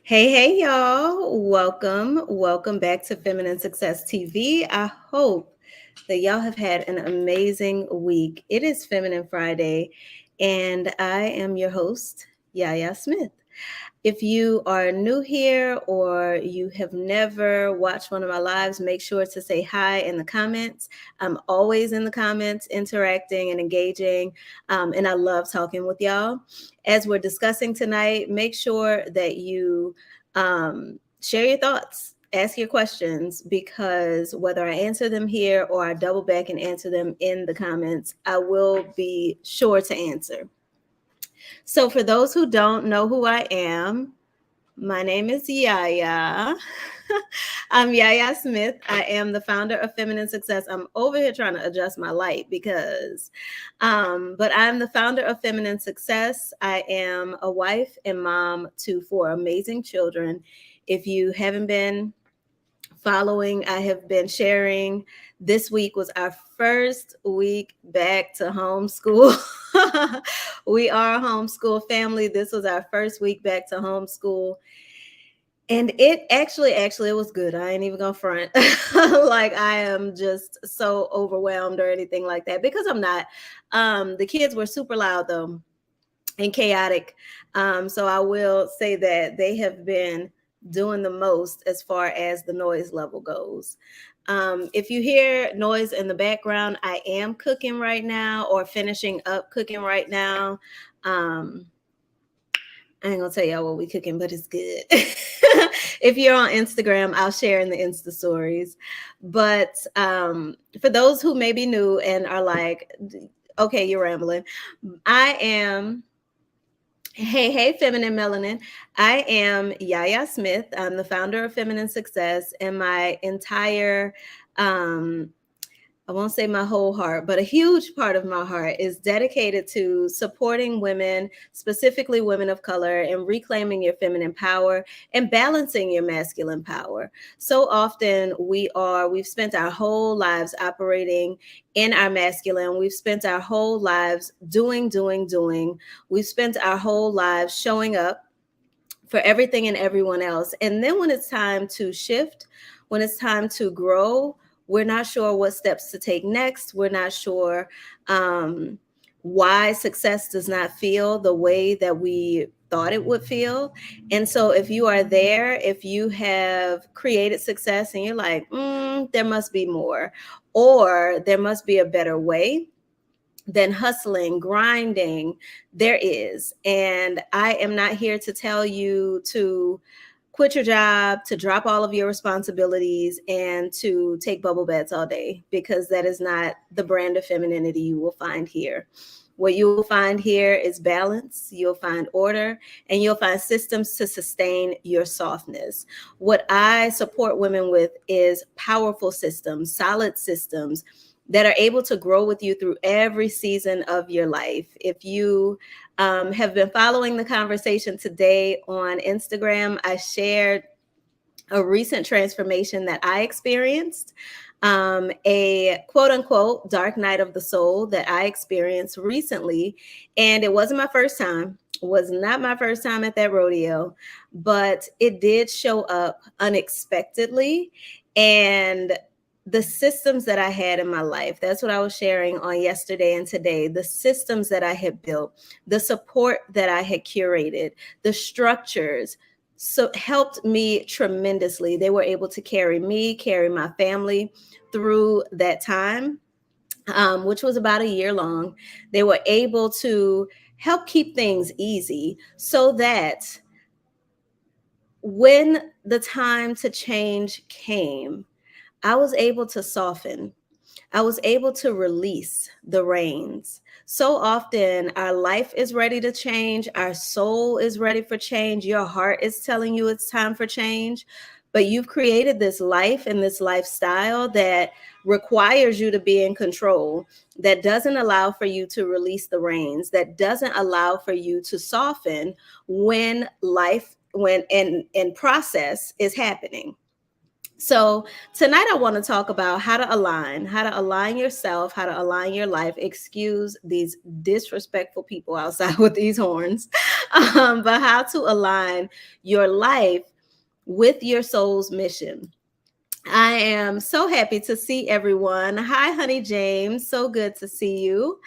Hey, y'all. Welcome back to Feminine Success TV. I hope that y'all have had an amazing week. It is Feminine Friday, and I am your host, Yaya Smith. If you are new here or you have never watched one of my lives, make sure to say hi in the comments. I'm always in the comments, interacting and engaging, and I love talking with y'all. As we're discussing tonight, make sure that you share your thoughts. Ask your questions because whether I answer them here or I double back and answer them in the comments, I will be sure to answer. So, for those who don't know who I am, my name is Yaya. I'm Yaya Smith. I am the founder of Feminine Success. I'm over here trying to adjust my light but I'm the founder of Feminine Success. I am a wife and mom to four amazing children. If you haven't been following, I have been sharing. This week was our first week back to homeschool. We are a homeschool family. This was our first week back to homeschool. And it actually, it was good. I ain't even gonna front. Like I am just so overwhelmed or anything like that because I'm not. The kids were super loud though and chaotic. So I will say that they have been doing the most as far as the noise level goes. If you hear noise in the background, I am cooking right now or finishing up cooking right now. I ain't gonna tell y'all what we cooking, but it's good. If you're on Instagram, I'll share in the Insta stories. But for those who may be new and are like, okay, you're rambling. I am Hey, Feminine Melanin. I am Yaya Smith. I'm the founder of Feminine Success, and my entire I won't say my whole heart, but a huge part of my heart is dedicated to supporting women, specifically women of color, and reclaiming your feminine power and balancing your masculine power. So often we've spent our whole lives operating in our masculine. We've spent our whole lives doing. We've spent our whole lives showing up for everything and everyone else. And then when it's time to shift, when it's time to grow, we're not sure what steps to take next. We're not sure why success does not feel the way that we thought it would feel. And so if you are there, if you have created success and you're like, there must be more, or there must be a better way than hustling, grinding, there is. And I am not here to tell you to quit your job, to drop all of your responsibilities, and to take bubble baths all day, because that is not the brand of femininity you will find here. What you will find here is balance, you'll find order, and you'll find systems to sustain your softness. What I support women with is powerful systems, solid systems that are able to grow with you through every season of your life. If you have been following the conversation today on Instagram, I shared a recent transformation that I experienced, a quote unquote dark night of the soul that I experienced recently. And it wasn't my first time, was not my first time at that rodeo, but it did show up unexpectedly. And the systems that I had in my life, that's what I was sharing on yesterday and today, the systems that I had built, the support that I had curated, the structures, so helped me tremendously. They were able to carry me, carry my family through that time, which was about a year long. They were able to help keep things easy so that when the time to change came, I was able to soften. I was able to release the reins. So often, our life is ready to change. Our soul is ready for change. Your heart is telling you it's time for change. But you've created this life and this lifestyle that requires you to be in control, that doesn't allow for you to release the reins, that doesn't allow for you to soften when life, when and process is happening. So tonight I want to talk about how to align yourself, how to align your life. Excuse these disrespectful people outside with these horns, but how to align your life with your soul's mission. I am so happy to see everyone. Hi, honey James. So good to see you.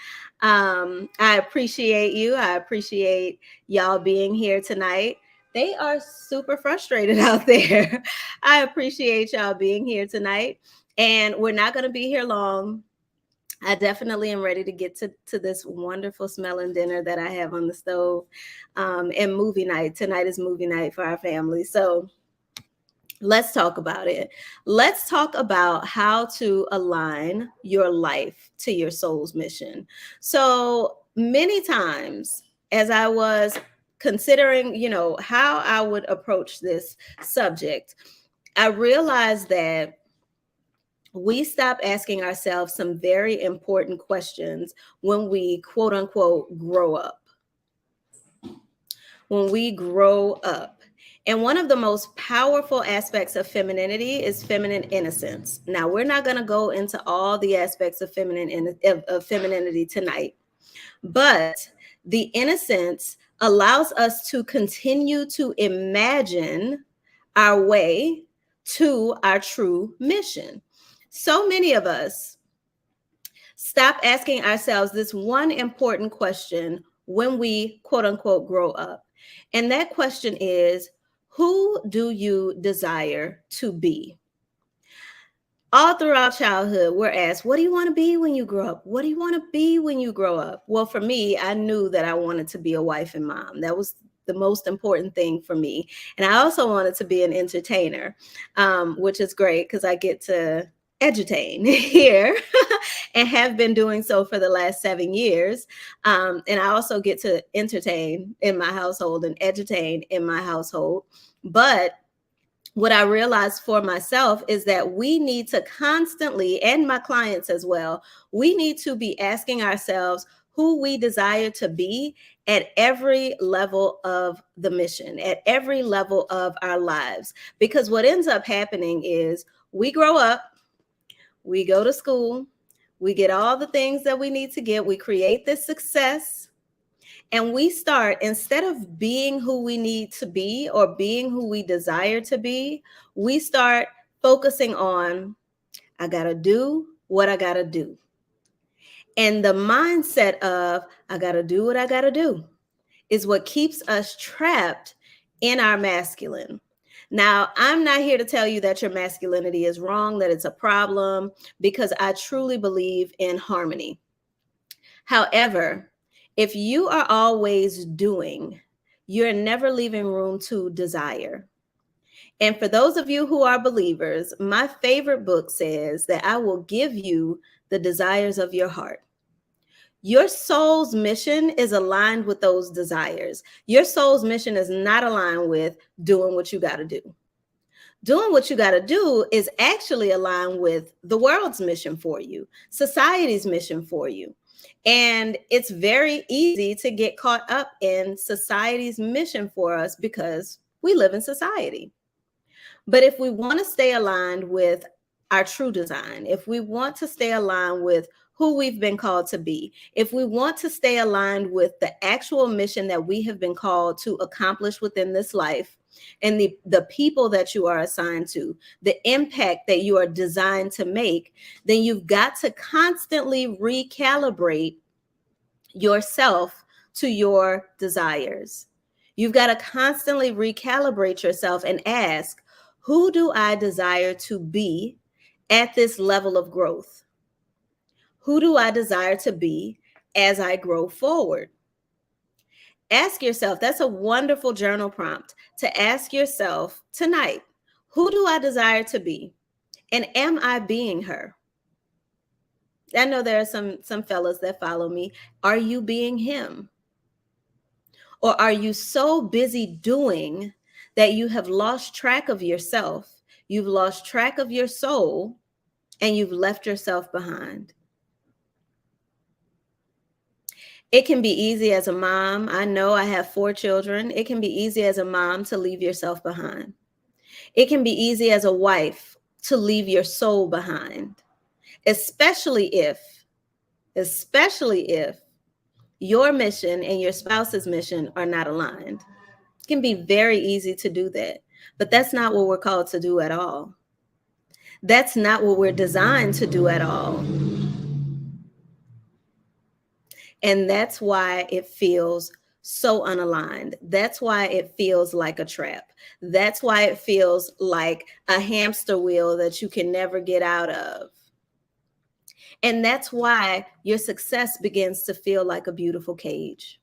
I appreciate you. I appreciate y'all being here tonight. They are super frustrated out there. I appreciate y'all being here tonight. And we're not going to be here long. I definitely am ready to get to this wonderful smelling dinner that I have on the stove, and movie night. Tonight is movie night for our family. So let's talk about it. Let's talk about how to align your life to your soul's mission. So many times, as I was considering, how I would approach this subject, I realized that we stop asking ourselves some very important questions when we quote unquote grow up. When we grow up. And one of the most powerful aspects of femininity is feminine innocence. Now, we're not going to go into all the aspects of femininity tonight, but the innocence allows us to continue to imagine our way to our true mission. So many of us stop asking ourselves this one important question when we quote unquote grow up. And that question is, who do you desire to be? All throughout childhood, we're asked, what do you want to be when you grow up? What do you want to be when you grow up? Well, for me, I knew that I wanted to be a wife and mom. That was the most important thing for me. And I also wanted to be an entertainer, which is great because I get to edutain here and have been doing so for the last 7 years. And I also get to entertain in my household and edutain in my household. But what I realized for myself is that we need to constantly, and my clients as well, we need to be asking ourselves who we desire to be at every level of the mission, at every level of our lives. Because what ends up happening is we grow up, we go to school, we get all the things that we need to get, we create this success, and we start, instead of being who we need to be or being who we desire to be, we start focusing on, I got to do what I got to do. And the mindset of, I got to do what I got to do is what keeps us trapped in our masculine. Now, I'm not here to tell you that your masculinity is wrong, that it's a problem, because I truly believe in harmony. However, if you are always doing, you're never leaving room to desire. And for those of you who are believers, my favorite book says that I will give you the desires of your heart. Your soul's mission is aligned with those desires. Your soul's mission is not aligned with doing what you got to do. Doing what you got to do is actually aligned with the world's mission for you, society's mission for you. And it's very easy to get caught up in society's mission for us because we live in society. But if we want to stay aligned with our true design, if we want to stay aligned with who we've been called to be, if we want to stay aligned with the actual mission that we have been called to accomplish within this life, and the people that you are assigned to, the impact that you are designed to make, then you've got to constantly recalibrate yourself to your desires. You've got to constantly recalibrate yourself and ask, who do I desire to be at this level of growth? Who do I desire to be as I grow forward? Ask yourself, that's a wonderful journal prompt to ask yourself tonight, who do I desire to be? And am I being her? I know there are some fellas that follow me. Are you being him? Or are you so busy doing that you have lost track of yourself, you've lost track of your soul, and you've left yourself behind? It can be easy as a mom. I know I have 4 children. It can be easy as a mom to leave yourself behind. It can be easy as a wife to leave your soul behind, especially if your mission and your spouse's mission are not aligned. It can be very easy to do that, but that's not what we're called to do at all. That's not what we're designed to do at all. And that's why it feels so unaligned. That's why it feels like a trap. That's why it feels like a hamster wheel that you can never get out of. And that's why your success begins to feel like a beautiful cage.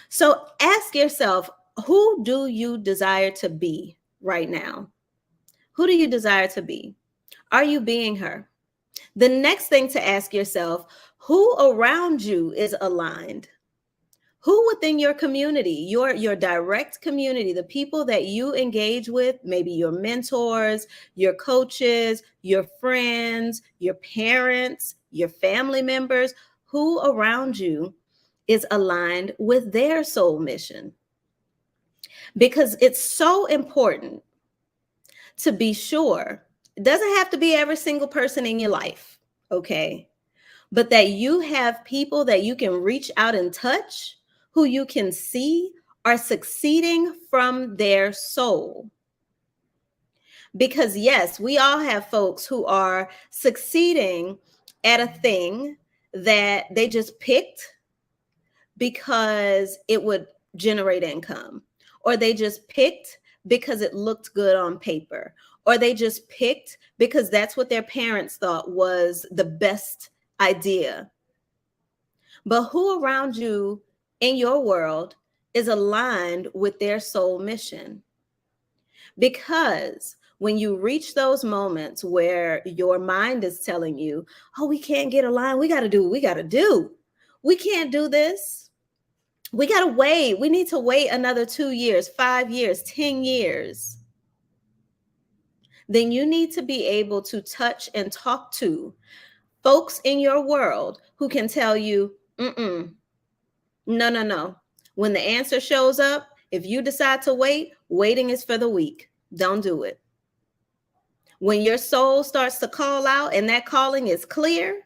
So ask yourself, who do you desire to be right now? Who do you desire to be? Are you being her? The next thing to ask yourself, who around you is aligned? Who within your community, your direct community, the people that you engage with, maybe your mentors, your coaches, your friends, your parents, your family members, who around you is aligned with their soul mission? Because it's so important to be sure. It doesn't have to be every single person in your life, okay? But that you have people that you can reach out and touch, who you can see are succeeding from their soul. Because yes, we all have folks who are succeeding at a thing that they just picked because it would generate income, or they just picked because it looked good on paper, or they just picked because that's what their parents thought was the best idea. But who around you in your world is aligned with their soul mission? Because when you reach those moments where your mind is telling you, oh, we can't get aligned, we got to do what we got to do. We can't do this. We got to wait. We need to wait another 2 years, 5 years, 10 years. Then you need to be able to touch and talk to folks in your world who can tell you, no. When the answer shows up, if you decide to wait, waiting is for the weak. Don't do it. When your soul starts to call out and that calling is clear,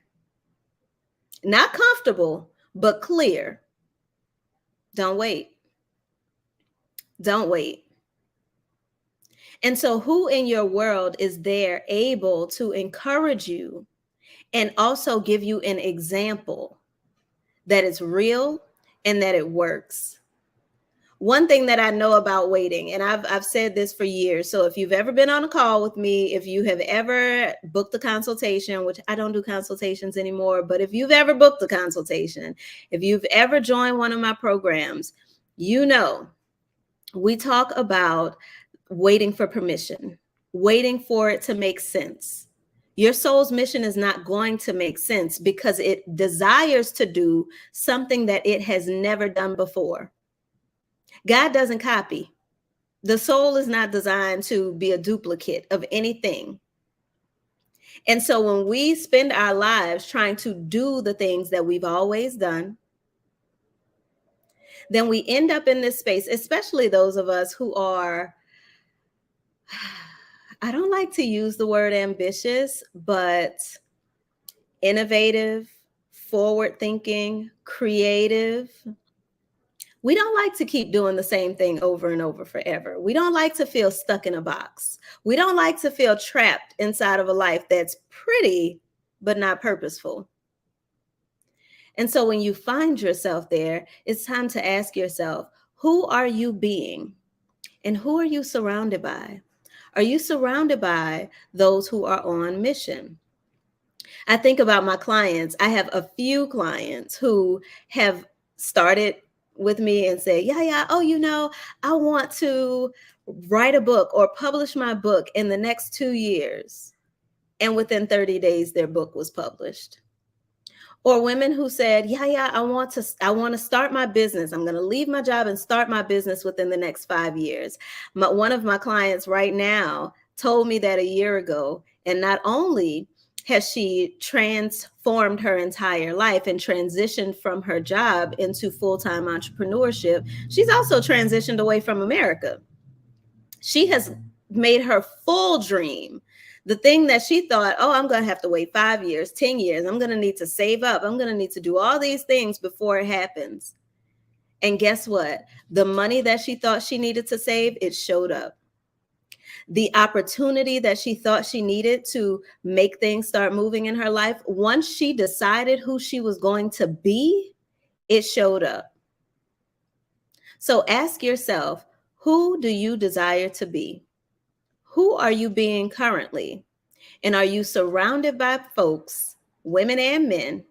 not comfortable, but clear, don't wait. Don't wait. And so who in your world is there able to encourage you and also give you an example that it's real and that it works? One thing that I know about waiting, and I've said this for years. So if you've ever been on a call with me, if you have ever booked a consultation, which I don't do consultations anymore, but if you've ever booked a consultation, if you've ever joined one of my programs, you know, we talk about waiting for permission, waiting for it to make sense. Your soul's mission is not going to make sense because it desires to do something that it has never done before. God doesn't copy. The soul is not designed to be a duplicate of anything. And so when we spend our lives trying to do the things that we've always done, then we end up in this space, especially those of us who are, I don't like to use the word ambitious, but innovative, forward-thinking, creative. We don't like to keep doing the same thing over and over forever. We don't like to feel stuck in a box. We don't like to feel trapped inside of a life that's pretty, but not purposeful. And so when you find yourself there, it's time to ask yourself, who are you being? And who are you surrounded by? Are you surrounded by those who are on mission? I think about my clients. I have a few clients who have started with me and say, yeah, oh, I want to write a book or publish my book in the next 2 years. And within 30 days, their book was published. Or women who said, I want to start my business. I'm going to leave my job and start my business within the next 5 years. One of my clients right now told me that a year ago. And not only has she transformed her entire life and transitioned from her job into full-time entrepreneurship, she's also transitioned away from America. She has made her full dream, the thing that she thought, oh, I'm going to have to wait 5 years, 10 years. I'm going to need to save up. I'm going to need to do all these things before it happens. And guess what? The money that she thought she needed to save, it showed up. The opportunity that she thought she needed to make things start moving in her life, once she decided who she was going to be, it showed up. So ask yourself, who do you desire to be? Who are you being currently? And are you surrounded by folks, women and men,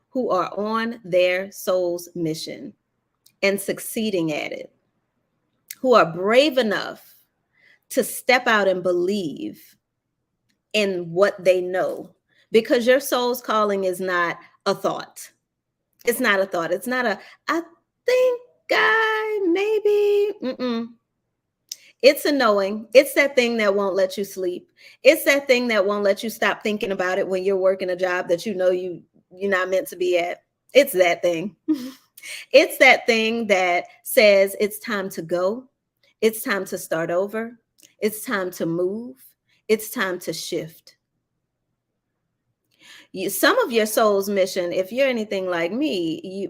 who are on their soul's mission and succeeding at it, who are brave enough to step out and believe in what they know? Because your soul's calling is not a thought. It's not a thought. It's not a, I think maybe. It's a knowing. It's that thing that won't let you sleep. It's that thing that won't let you stop thinking about it when you're working a job that you know you're not meant to be at. It's that thing. It's that thing that says it's time to go. It's time to start over. It's time to move. It's time to shift. Some of your soul's mission, if you're anything like me,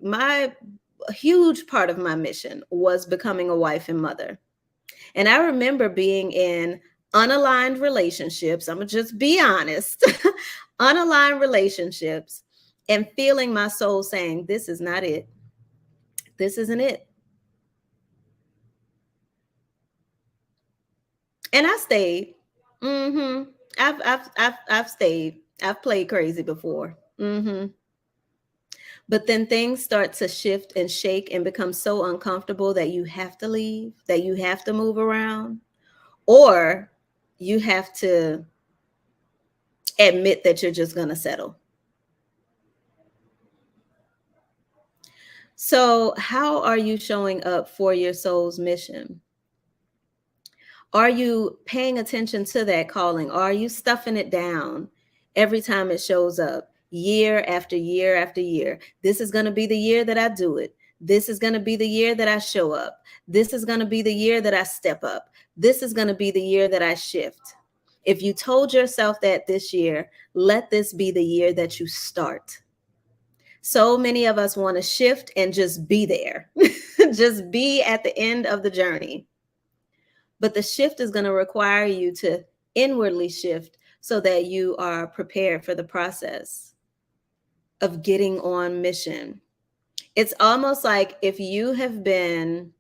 a huge part of my mission was becoming a wife and mother. And I remember being in unaligned relationships. I'm going to just be honest, unaligned relationships, and feeling my soul saying, this is not it. This isn't it. And I stayed. I've stayed. I've played crazy before. But then things start to shift and shake and become so uncomfortable that you have to leave, that you have to move around, or you have to admit that you're just going to settle. So how are you showing up for your soul's mission? Are you paying attention to that calling? Or are you stuffing it down every time it shows up, year after year after year? This is going to be the year that I do it. This is going to be the year that I show up. This is going to be the year that I step up. This is going to be the year that I shift. If you told yourself that this year, let this be the year that you start. So many of us want to shift and just be there, just be at the end of the journey. But the shift is going to require you to inwardly shift so that you are prepared for the process of getting on mission. It's almost like if you have been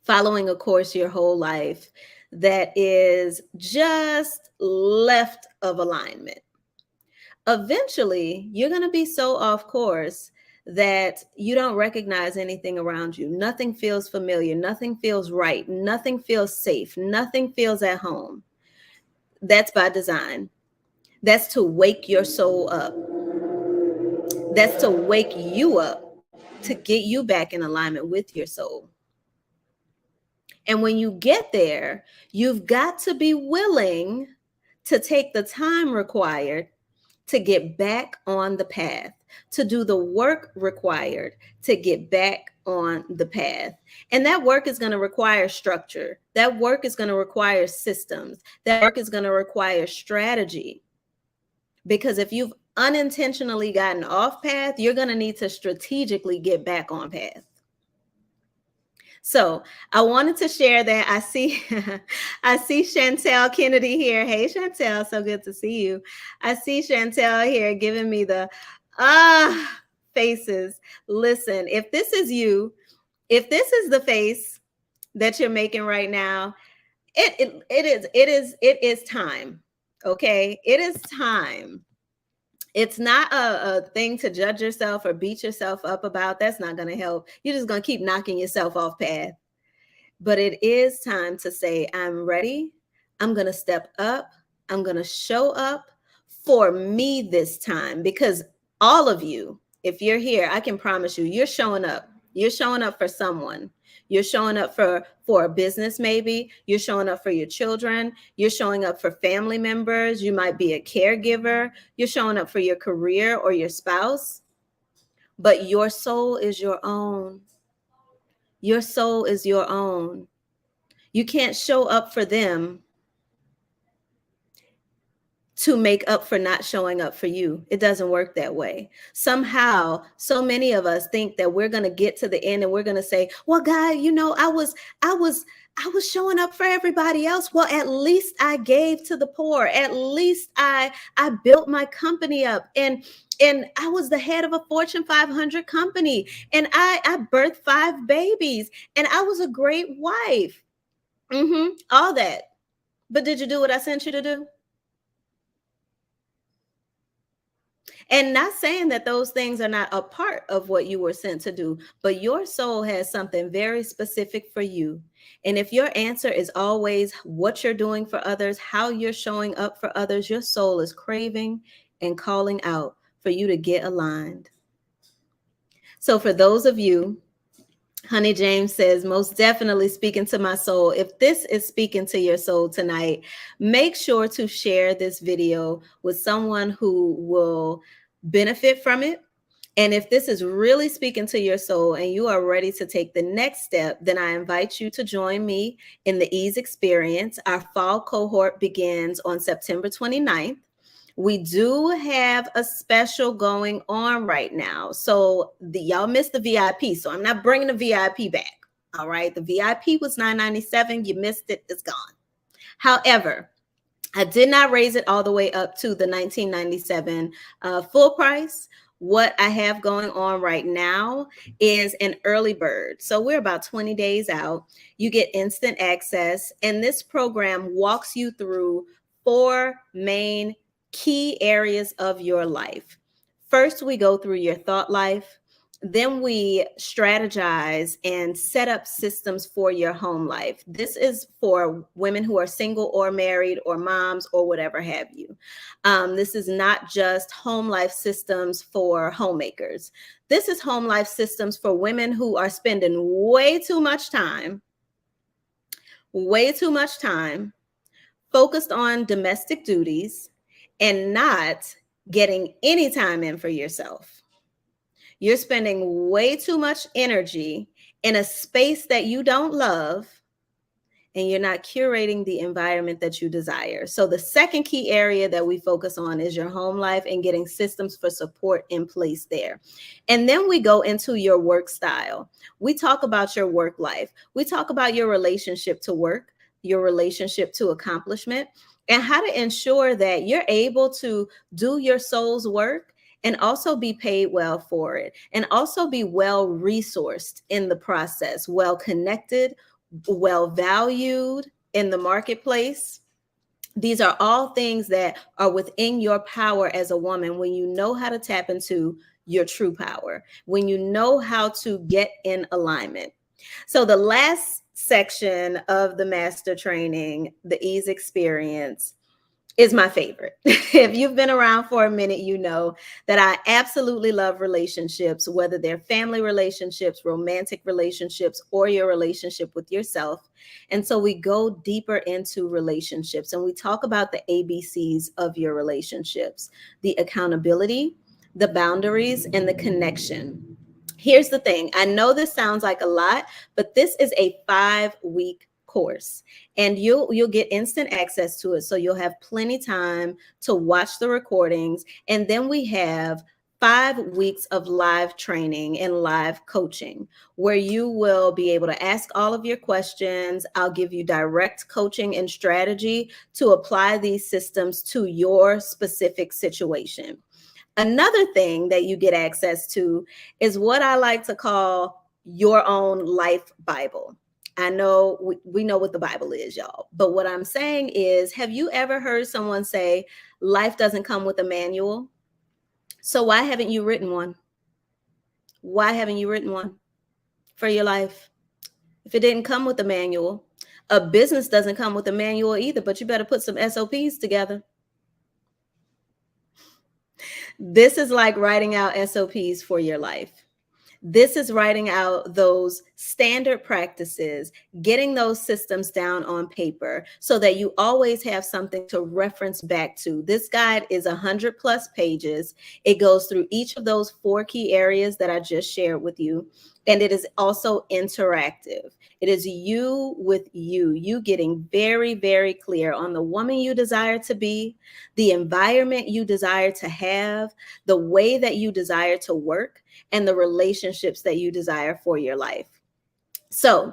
following a course your whole life that is just left of alignment, eventually you're going to be so off course that you don't recognize anything around you. Nothing feels familiar. Nothing feels right. Nothing feels safe. Nothing feels at home. That's by design. That's to wake your soul up. That's to wake you up, to get you back in alignment with your soul. And when you get there, you've got to be willing to take the time required to get back on the path, to do the work required to get back on the path. And that work is going to require structure. That work is going to require systems. That work is going to require strategy. Because if you've unintentionally gotten off path, you're going to need to strategically get back on path. So I wanted to share that. I see Chantel Kennedy here. Hey, Chantel, so good to see you. I see Chantel here giving me the faces. Listen, if this is you, if this is the face that you're making right now, it is time. Okay, it is time. It's not a thing to judge yourself or beat yourself up about. That's not going to help. You're just going to keep knocking yourself off path. But it is time to say, I'm ready. I'm going to step up. I'm going to show up for me this time. Because all of you, if you're here, I can promise you, you're showing up. You're showing up for someone. You're showing up for a business, maybe. You're showing up for your children. You're showing up for family members. You might be a caregiver. You're showing up for your career or your spouse. But your soul is your own. Your soul is your own. You can't show up for them to make up for not showing up for you. It doesn't work that way. Somehow, so many of us think that we're going to get to the end and we're going to say, "Well, God, I was showing up for everybody else. Well, at least I gave to the poor. At least I built my company up, and I was the head of a Fortune 500 company, and I birthed 5 babies, and I was a great wife." All that. But did you do what I sent you to do? And not saying that those things are not a part of what you were sent to do, but your soul has something very specific for you. And if your answer is always what you're doing for others, how you're showing up for others, your soul is craving and calling out for you to get aligned. So for those of you, Honey James says, most definitely speaking to my soul. If this is speaking to your soul tonight, make sure to share this video with someone who will benefit from it. And if this is really speaking to your soul and you are ready to take the next step, then I invite you to join me in the Ease Experience. Our fall cohort begins on September 29th. We do have a special going on right now. So y'all missed the VIP. So I'm not bringing the VIP back. All right. The VIP was $9.97. You missed it. It's gone. However, I did not raise it all the way up to the $19.97 full price. What I have going on right now is an early bird. So we're about 20 days out. You get instant access. And this program walks you through 4 main key areas of your life. First, we go through your thought life. Then we strategize and set up systems for your home life. This is for women who are single or married or moms or whatever have you. This is not just home life systems for homemakers. This is home life systems for women who are spending way too much time focused on domestic duties and not getting any time in for yourself. You're spending way too much energy in a space that you don't love, and you're not curating the environment that you desire. So the second key area that we focus on is your home life and getting systems for support in place there. And then we go into your work style. We talk about your work life. We talk about your relationship to work, your relationship to accomplishment, and how to ensure that you're able to do your soul's work and also be paid well for it, and also be well resourced in the process, well connected, well valued in the marketplace. These are all things that are within your power as a woman when you know how to tap into your true power, when you know how to get in alignment. So the last section of the master training, the Ease Experience, is my favorite. If you've been around for a minute, you know that I absolutely love relationships, whether they're family relationships, romantic relationships, or your relationship with yourself. And so we go deeper into relationships and we talk about the ABCs of your relationships: the accountability, the boundaries, and the connection. Here's the thing. I know this sounds like a lot, but this is a 5-week course, and you'll get instant access to it. So you'll have plenty time to watch the recordings. And then we have 5 weeks of live training and live coaching where you will be able to ask all of your questions. I'll give you direct coaching and strategy to apply these systems to your specific situation. Another thing that you get access to is what I like to call your own life Bible. I know we know what the Bible is, y'all. But what I'm saying is, have you ever heard someone say, life doesn't come with a manual? So why haven't you written one? Why haven't you written one for your life? If it didn't come with a manual, a business doesn't come with a manual either, but you better put some SOPs together. This is like writing out SOPs for your life. This is writing out those standard practices, getting those systems down on paper so that you always have something to reference back to. This guide is 100+ pages. It goes through each of those 4 key areas that I just shared with you. And it is also interactive. It is you with you getting very, very clear on the woman you desire to be, the environment you desire to have, the way that you desire to work, and the relationships that you desire for your life. So,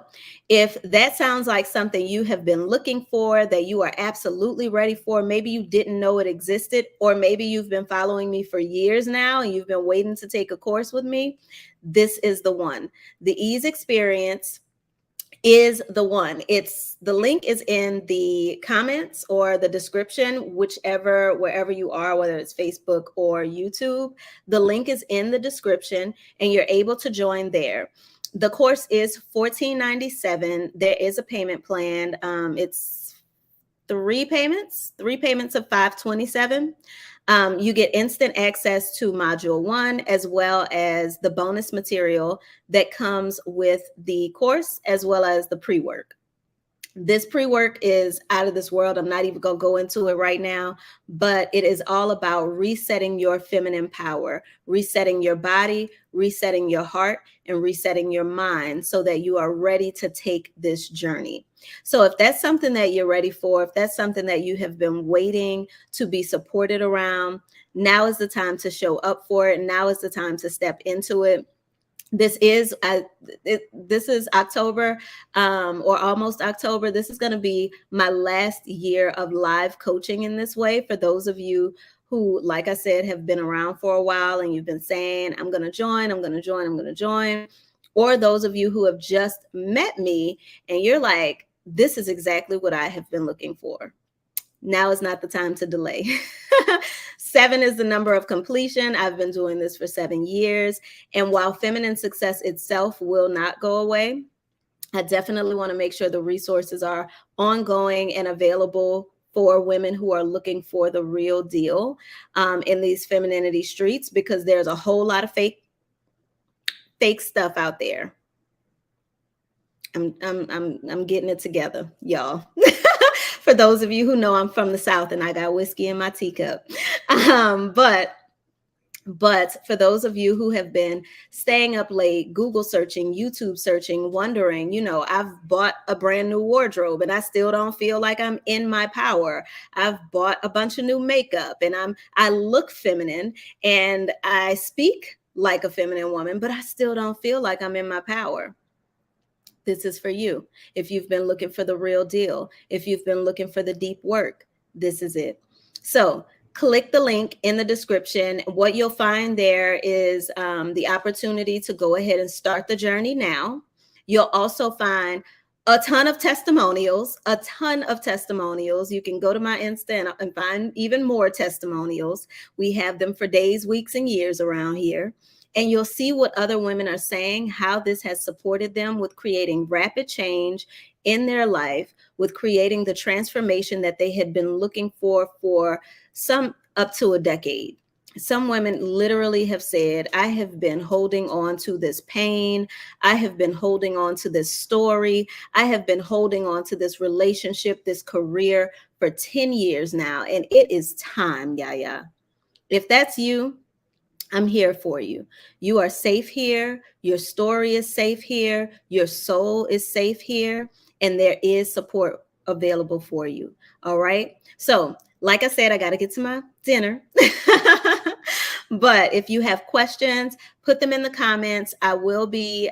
if that sounds like something you have been looking for, that you are absolutely ready for, maybe you didn't know it existed, or maybe you've been following me for years now and you've been waiting to take a course with me, this is the one. The Ease Experience is the one. It's the link is in the comments or the description, wherever you are, whether it's Facebook or YouTube. The link is in the description and you're able to join there. The course is $14.97. There is a payment plan. It's three payments of $527. You get instant access to module 1, as well as the bonus material that comes with the course, as well as the pre-work. This pre-work is out of this world. I'm not even going to go into it right now, but it is all about resetting your feminine power, resetting your body, resetting your heart, and resetting your mind so that you are ready to take this journey. So if that's something that you're ready for, if that's something that you have been waiting to be supported around, now is the time to show up for it. Now is the time to step into it. This is October, or almost October. This is going to be my last year of live coaching in this way. For those of you who, like I said, have been around for a while and you've been saying, I'm going to join, I'm going to join, I'm going to join. Or those of you who have just met me and you're like, this is exactly what I have been looking for. Now is not the time to delay. 7 is the number of completion. I've been doing this for 7 years. And while feminine success itself will not go away, I definitely want to make sure the resources are ongoing and available for women who are looking for the real deal in these femininity streets, because there's a whole lot of fake stuff out there. I'm getting it together, y'all. For those of you who know, I'm from the South and I got whiskey in my teacup. But for those of you who have been staying up late, Google searching, YouTube searching, wondering, I've bought a brand new wardrobe and I still don't feel like I'm in my power. I've bought a bunch of new makeup and I look feminine and I speak like a feminine woman, but I still don't feel like I'm in my power. This is for you. If you've been looking for the real deal, if you've been looking for the deep work, this is it. So click the link in the description. What you'll find there is the opportunity to go ahead and start the journey now. You'll also find a ton of testimonials, You can go to my Insta and find even more testimonials. We have them for days, weeks, and years around here. And you'll see what other women are saying, how this has supported them with creating rapid change in their life, with creating the transformation that they had been looking for some up to a decade. Some women literally have said, I have been holding on to this pain. I have been holding on to this story. I have been holding on to this relationship, this career for 10 years now. And it is time, Yaya. If that's you, I'm here for you. You are safe here. Your story is safe here. Your soul is safe here. And there is support available for you. All right. So, like I said, I got to get to my dinner. But if you have questions, put them in the comments. I will be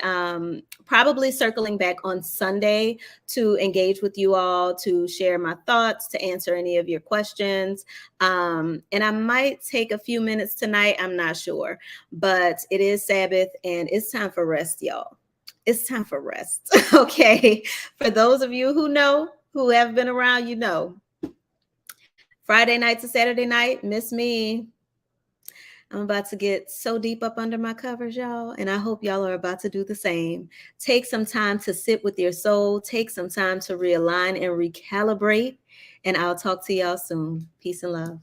probably circling back on Sunday to engage with you all, to share my thoughts, to answer any of your questions. And I might take a few minutes tonight. I'm not sure, but it is Sabbath and it's time for rest, y'all. It's time for rest. Okay. For those of you who have been around, Friday night to Saturday night, miss me. I'm about to get so deep up under my covers, y'all, and I hope y'all are about to do the same. Take some time to sit with your soul. Take some time to realign and recalibrate, and I'll talk to y'all soon. Peace and love.